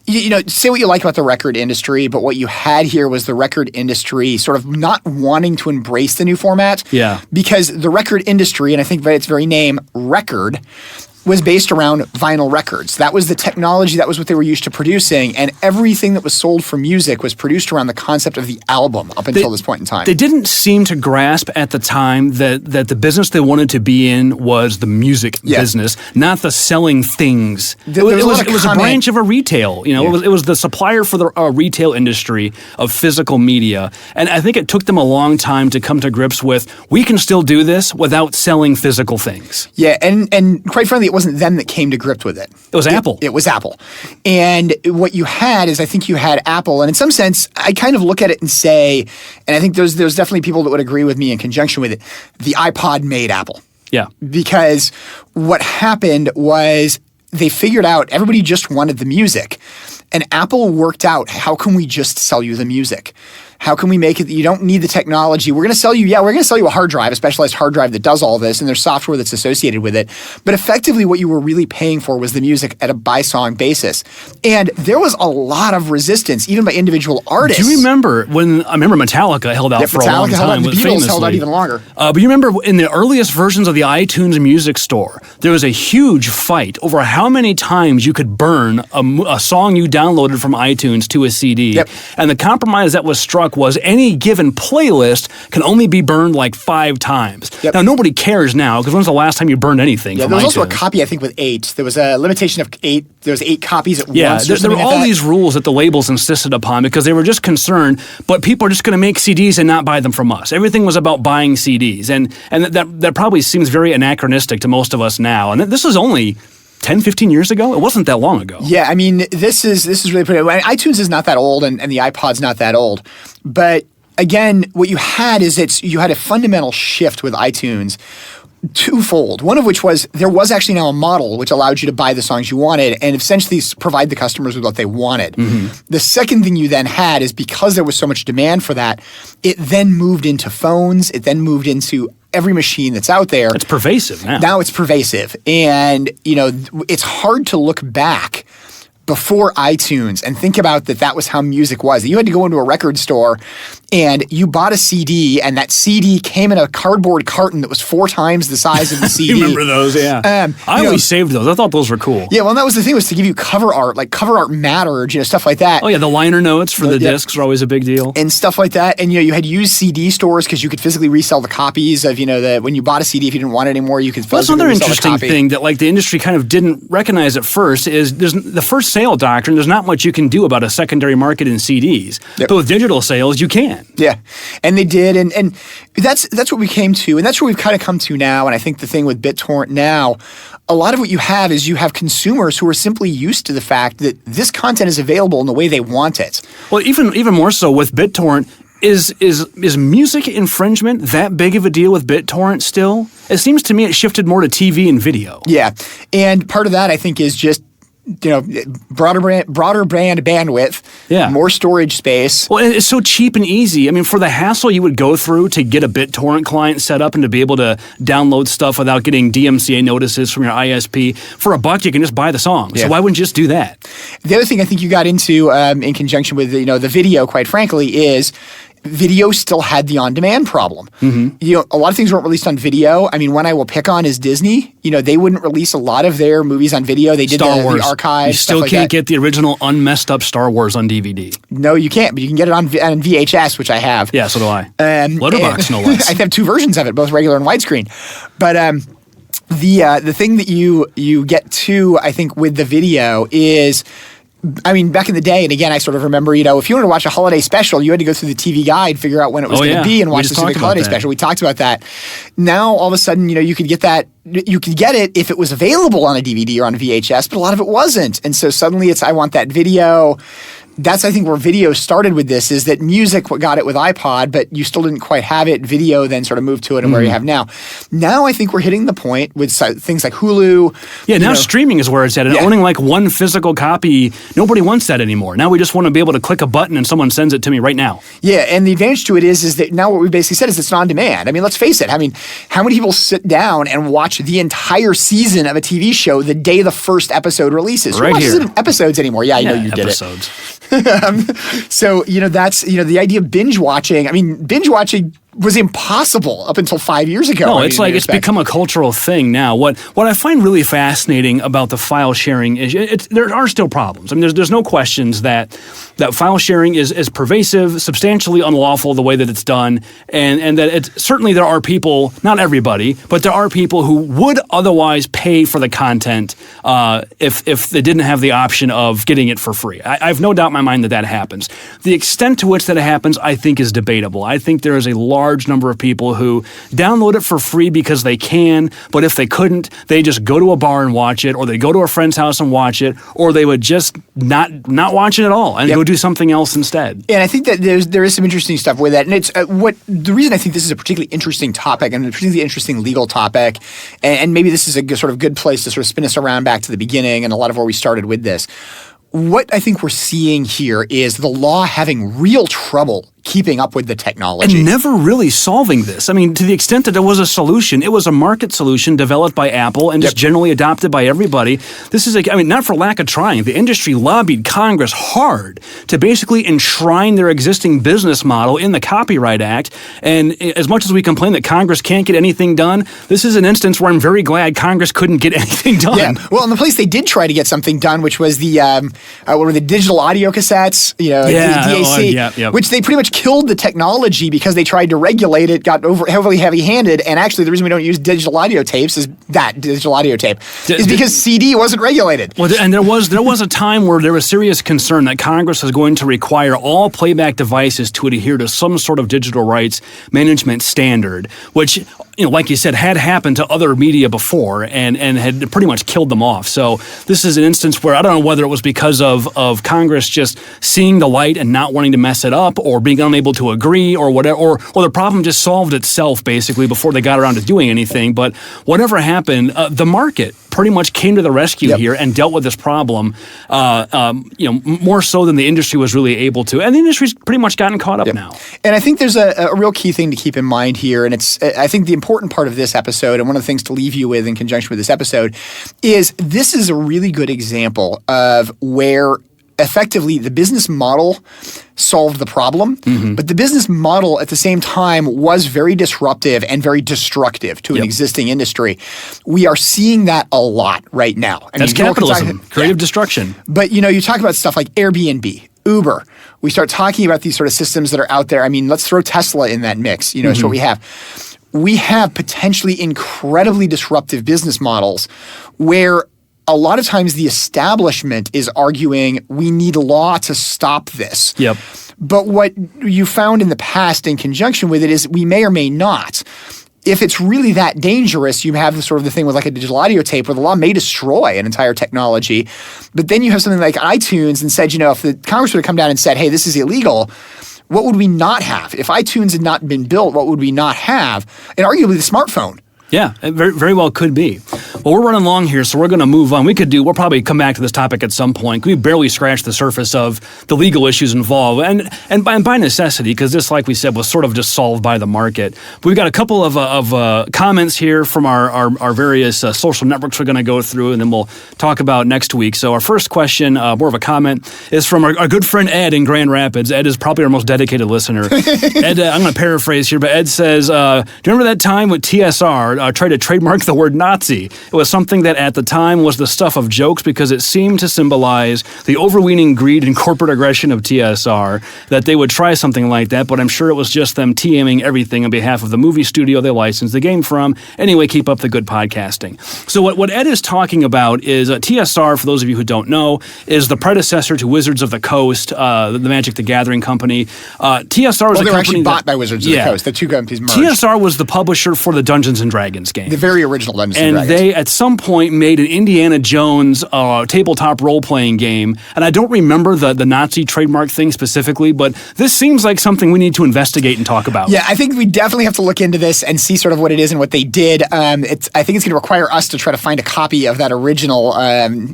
say what you like about the record industry, but what you had here was the record industry sort of not wanting to embrace the new format. Yeah. Because the record industry, and I think by its very name, record, was based around vinyl records. That was the technology, that was what they were used to producing, and everything that was sold for music was produced around the concept of the album up until this point in time. They didn't seem to grasp at the time that the business they wanted to be in was the music business, not the selling things. It was a branch of a retail. It was the supplier for the retail industry of physical media, and I think it took them a long time to come to grips with, we can still do this without selling physical things. Yeah, and quite frankly, it wasn't them that came to grips with it. It was Apple. It was Apple. And what you had is, I think you had Apple, and in some sense, I kind of look at it and say, and I think there's definitely people that would agree with me in conjunction with it, the iPod made Apple. Yeah. Because what happened was they figured out everybody just wanted the music. And Apple worked out, how can we just sell you the music? How can we make it that you don't need the technology? We're going to sell you a hard drive, a specialized hard drive that does all this, and there's software that's associated with it. But effectively, what you were really paying for was the music at a by-song basis. And there was a lot of resistance, even by individual artists. Do you remember Metallica held out for a long time? The Beatles held out even longer. But you remember in the earliest versions of the iTunes Music Store, there was a huge fight over how many times you could burn a song you downloaded from iTunes to a CD. Yep. And the compromise that was struck was any given playlist can only be burned like 5 times. Yep. Now, nobody cares now, because when's the last time you burned anything from iTunes? There was also a copy, I think, with 8. There was a limitation of 8. There was 8 copies at once. Yeah, there were all these rules that the labels insisted upon because they were just concerned, but people are just going to make CDs and not buy them from us. Everything was about buying CDs, and that probably seems very anachronistic to most of us now. And this was only 10, 15 years ago? It wasn't that long ago. Yeah, I mean, this is really pretty. iTunes is not that old, and the iPod's not that old. But again, what you had is you had a fundamental shift with iTunes, twofold. One of which was there was actually now a model which allowed you to buy the songs you wanted and essentially provide the customers with what they wanted. Mm-hmm. The second thing you then had is, because there was so much demand for that, it then moved into phones. It then moved into every machine that's out there. It's pervasive now. Now it's pervasive. And, it's hard to look back before iTunes and think about that was how music was. You had to go into a record store and you bought a CD, and that CD came in a cardboard carton that was 4 times the size of the CD. You remember those, yeah. I always saved those. I thought those were cool. Yeah, well, that was the thing, was to give you cover art, like cover art mattered, stuff like that. Oh, yeah, the liner notes for the discs were always a big deal. And stuff like that. And, you had used CD stores because you could physically resell the copies of, when you bought a CD, if you didn't want it anymore, you could physically resell the copy. That's another interesting thing that, the industry kind of didn't recognize at first is there's the first sale doctrine. There's not much you can do about a secondary market in CDs. Yep. But with digital sales, you can. Yeah. And they did, and that's what we came to, and that's where we've kind of come to now. And I think the thing with BitTorrent now, a lot of what you have is you have consumers who are simply used to the fact that this content is available in the way they want it. Well, even more so with BitTorrent, is music infringement that big of a deal with BitTorrent still? It seems to me it shifted more to TV and video. Yeah, and part of that I think is just broader band bandwidth, more storage space. Well, and it's so cheap and easy. I mean, for the hassle you would go through to get a BitTorrent client set up and to be able to download stuff without getting DMCA notices from your ISP, for $1 you can just buy the song. So why wouldn't you just do that? The other thing I think you got into in conjunction with the video, quite frankly, is video still had the on-demand problem. A lot of things weren't released on video. I mean, one I will pick on is Disney. They wouldn't release a lot of their movies on video. They did the archive. You still can't get the original unmessed up Star Wars on DVD. No, you can't, but you can get it on VHS, which I have. Yeah, so do I. Letterbox, no less. I have 2 versions of it, both regular and widescreen. But the thing that you get to, I think, with the video is, I mean, back in the day, and again, I sort of remember, if you wanted to watch a holiday special, you had to go through the TV guide, figure out when it was going to be, and watch the specific holiday special. We talked about that. Now, all of a sudden, you could get that. You could get it if it was available on a DVD or on a VHS, but a lot of it wasn't. And so suddenly it's, I want that video. That's, I think, where video started with this, is that music got it with iPod, but you still didn't quite have it. Video then sort of moved to it and where you have now. Now I think we're hitting the point with things like Hulu. Yeah, now streaming is where it's at. And owning like one physical copy, nobody wants that anymore. Now we just want to be able to click a button and someone sends it to me right now. Yeah, and the advantage to it is that now what we basically said is it's on demand. I mean, let's face it. I mean, how many people sit down and watch the entire season of a TV show the day the first episode releases? Right. Who watches episodes anymore? Yeah, I know you did it. So, that's, the idea of binge watching. I mean, binge watching was impossible up until 5 years ago. No, it's like it's become a cultural thing now. What I find really fascinating about the file sharing is there are still problems. I mean, there's no questions that file sharing is pervasive, substantially unlawful the way that it's done, and that certainly there are people, not everybody, but there are people who would otherwise pay for the content if they didn't have the option of getting it for free. I have no doubt in my mind that happens. The extent to which that happens, I think, is debatable. I think there is a large number of people who download it for free because they can, but if they couldn't, they just go to a bar and watch it, or they go to a friend's house and watch it, or they would just not watch it at all and go do something else instead. And I think that there is some interesting stuff with that. And it's the reason I think this is a particularly interesting topic and a particularly interesting legal topic, and maybe this is a sort of good place to sort of spin us around back to the beginning and a lot of where we started with this. What I think we're seeing here is the law having real trouble keeping up with the technology. And never really solving this. I mean, to the extent that there was a solution, it was a market solution developed by Apple and just generally adopted by everybody. This is, not for lack of trying. The industry lobbied Congress hard to basically enshrine their existing business model in the Copyright Act. And as much as we complain that Congress can't get anything done, this is an instance where I'm very glad Congress couldn't get anything done. Yeah. Well, in the place they did try to get something done, which was the what were the digital audio cassettes, DAC, which they pretty much killed the technology because they tried to regulate it, got heavily heavy-handed, and actually the reason we don't use digital audio tapes is that digital audio tape is because CD wasn't regulated. Well, and there was a time where there was serious concern that Congress was going to require all playback devices to adhere to some sort of digital rights management standard, which, like you said, had happened to other media before and had pretty much killed them off. So this is an instance where I don't know whether it was because of Congress just seeing the light and not wanting to mess it up, or being unable to agree, or whatever, or the problem just solved itself basically before they got around to doing anything. But whatever happened, the market pretty much came to the rescue here and dealt with this problem, more so than the industry was really able to. And the industry's pretty much gotten caught up now. And I think there's a real key thing to keep in mind here, and I think the important part of this episode, and one of the things to leave you with in conjunction with this episode, is this is a really good example of where effectively the business model solved the problem, but the business model at the same time was very disruptive and very destructive to an existing industry. We are seeing that a lot right now. That's capitalism, creative destruction. But, you talk about stuff like Airbnb, Uber. We start talking about these sort of systems that are out there. I mean, let's throw Tesla in that mix. It's what we have. We have potentially incredibly disruptive business models where a lot of times the establishment is arguing we need law to stop this. But what you found in the past in conjunction with it is we may or may not. If it's really that dangerous, you have the thing with like a digital audio tape where the law may destroy an entire technology. But then you have something like iTunes and said, if the Congress would have come down and said, hey, this is illegal, what would we not have? If iTunes had not been built, what would we not have? And arguably the smartphone. Yeah, it very, very well could be. Well, we're running long here, so we're going to move on. We'll probably come back to this topic at some point. We barely scratched the surface of the legal issues involved, and by necessity, because this, like we said, was sort of just solved by the market. But we've got a couple of comments here from our various social networks we're going to go through, and then we'll talk about next week. So our first question, more of a comment, is from our good friend Ed in Grand Rapids. Ed is probably our most dedicated listener. Ed, I'm going to paraphrase here, but Ed says, do you remember that time when TSR tried to trademark the word Nazi? It was something that at the time was the stuff of jokes because it seemed to symbolize the overweening greed and corporate aggression of TSR, that they would try something like that, but I'm sure it was just them TMing everything on behalf of the movie studio they licensed the game from. Anyway, keep up the good podcasting. So what Ed is talking about is TSR, for those of you who don't know, is the predecessor to Wizards of the Coast, the Magic the Gathering company. TSR was they were actually bought by Wizards of the Coast. The two companies merged. TSR was the publisher for the Dungeons & Dragons game. The very original Dungeons & Dragons. And they, at some point, made an Indiana Jones tabletop role-playing game. And I don't remember the Nazi trademark thing specifically, but this seems like something we need to investigate and talk about. Yeah, I think we definitely have to look into this and see sort of what it is and what they did. I think it's going to require us to try to find a copy of that original,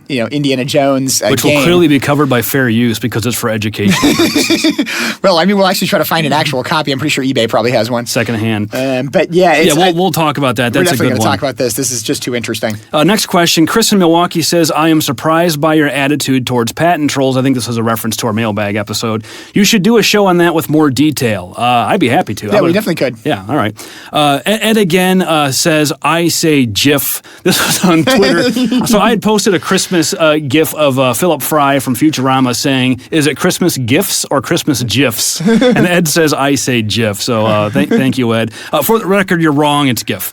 Indiana Jones which game. will clearly be covered by fair use because it's for education purposes. Well, I mean, we'll actually try to find an actual copy. I'm pretty sure eBay probably has one. Secondhand. But yeah, we'll talk about that. That's a good one. We're definitely going to talk about this. This is just too interesting. Next question. Chris in Milwaukee says, I am surprised by your attitude towards patent trolls. I think this is a reference to our mailbag episode. You should do a show on that with more detail. I'd be happy to. Yeah, we definitely could. Yeah, all right. Ed again says, I say GIF. This was on Twitter. So I had posted a Christmas GIF of Philip Fry from Futurama saying, is it Christmas GIFs or Christmas GIFs? And Ed says, I say GIF. So thank you, Ed. For the record, you're wrong. It's GIF.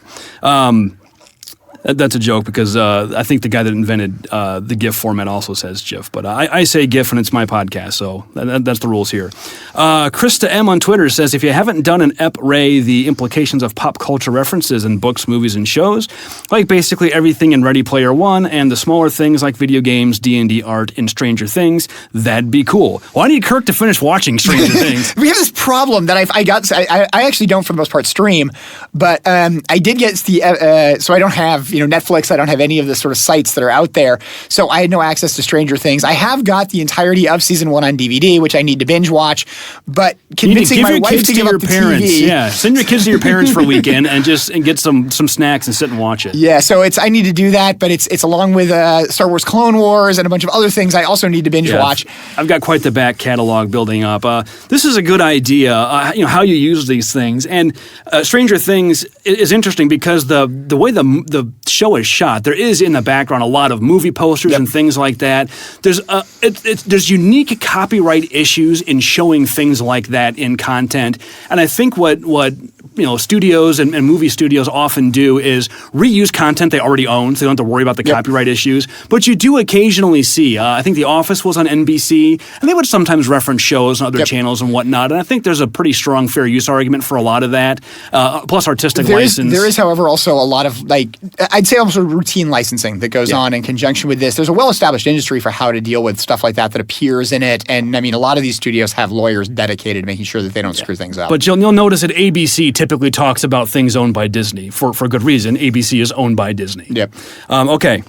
That's a joke because I think the guy that invented the GIF format also says GIF. But I say GIF and it's my podcast, so that's the rules here. Krista M on Twitter says, if you haven't done an ep-ray, the implications of pop culture references in books, movies, and shows, like basically everything in Ready Player One and the smaller things like video games, D&D art, and Stranger Things, that'd be cool. Well, I need Kirk to finish watching Stranger Things. We have this problem that I actually don't for the most part stream, but I did get the, so I don't have, Netflix, I don't have any of the sort of sites that are out there. So I had no access to Stranger Things. I have got the entirety of season 1 on DVD, which I need to binge watch, but convincing my wife to give up the parents. TV. Yeah, send your kids to your parents for a weekend and get some snacks and sit and watch it. Yeah, so I need to do that, but it's along with Star Wars Clone Wars and a bunch of other things I also need to binge watch. I've got quite the back catalog building up. This is a good idea, how you use these things. And Stranger Things is interesting because the way the show is shot, there is in the background a lot of movie posters and things like that. There's unique copyright issues in showing things like that in content, and I think what studios and movie studios often do is reuse content they already own, so they don't have to worry about the copyright issues. But you do occasionally see, I think The Office was on NBC, and they would sometimes reference shows on other channels and whatnot, and I think there's a pretty strong fair use argument for a lot of that, plus artistic license. There is, however, also a lot of, I'd say almost a routine licensing that goes on in conjunction with this. There's a well-established industry for how to deal with stuff like that appears in it, and I mean, a lot of these studios have lawyers dedicated to making sure that they don't screw things up. But you'll notice that ABC typically talks about things owned by Disney for good reason. ABC is owned by Disney. Yep. Okay.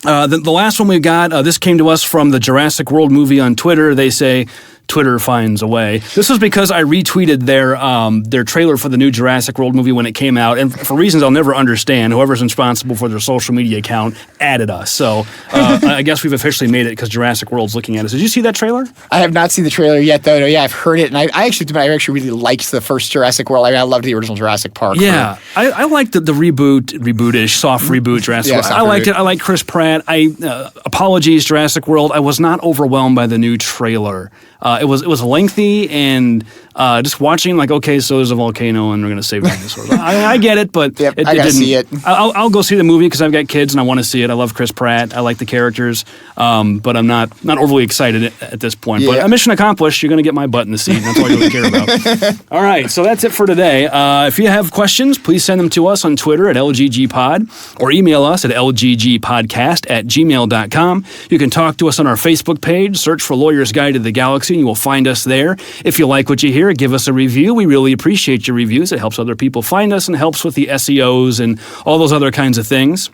The last one we got, this came to us from the Jurassic World movie on Twitter. They say, Twitter finds a way. This was because I retweeted their trailer for the new Jurassic World movie when it came out, and for reasons I'll never understand, whoever's responsible for their social media account added us. So I guess we've officially made it because Jurassic World's looking at us. Did you see that trailer? I have not seen the trailer yet, though. Yeah, I've heard it, and I actually really liked the first Jurassic World. I loved the original Jurassic Park. Yeah, I liked the reboot-ish, soft reboot Jurassic World. I liked it. I like Chris Pratt. Apologies, Jurassic World. I was not overwhelmed by the new trailer. It was lengthy and just watching okay, so there's a volcano and we're going to save dinosaurs. I get it, but I didn't. See it. I'll go see the movie because I've got kids and I want to see it. I love Chris Pratt. I like the characters, but I'm not overly excited at this point. Yeah. But a mission accomplished. You're going to get my butt in the seat. And that's all I really care about. All right, so that's it for today. If you have questions, please send them to us on Twitter at LGGPod or email us at lggpodcast@gmail.com. You can talk to us on our Facebook page. Search for Lawyer's Guide to the Galaxy. You will find us there. If you like what you hear, give us a review. We really appreciate your reviews. It helps other people find us and helps with the SEOs and all those other kinds of things.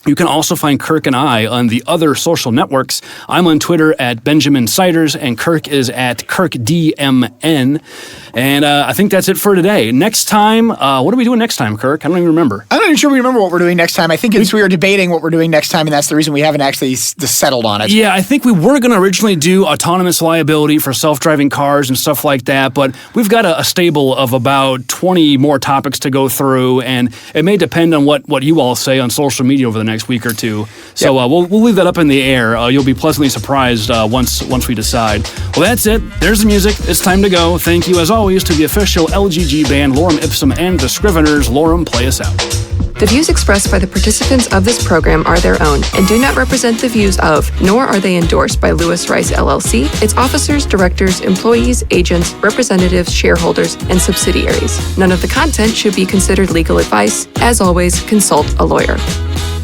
You can also find Kirk and I on the other social networks. I'm on Twitter at Benjamin Siders, and Kirk is at KirkDMN. And I think that's it for today. Next time, what are we doing next time, Kirk? I don't even remember. I'm not even sure we remember what we're doing next time. I think we were debating what we're doing next time, and that's the reason we haven't actually settled on it. Yeah, I think we were going to originally do autonomous liability for self-driving cars and stuff like that, but we've got a stable of about 20 more topics to go through, and it may depend on what you all say on social media over the next week or two. So we'll leave that up in the air. You'll be pleasantly surprised once we decide. Well, that's it. There's the music. It's time to go. Thank you, as always, to the official LGG band Lorem Ipsum and the Scriveners. Lorem, play us out. The views expressed by the participants of this program are their own and do not represent the views of, nor are they endorsed by Lewis Rice LLC, its officers, directors, employees, agents, representatives, shareholders, and subsidiaries. None of the content should be considered legal advice. As always, consult a lawyer.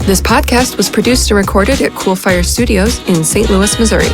This podcast was produced and recorded at Cool Fire Studios in St. Louis, Missouri.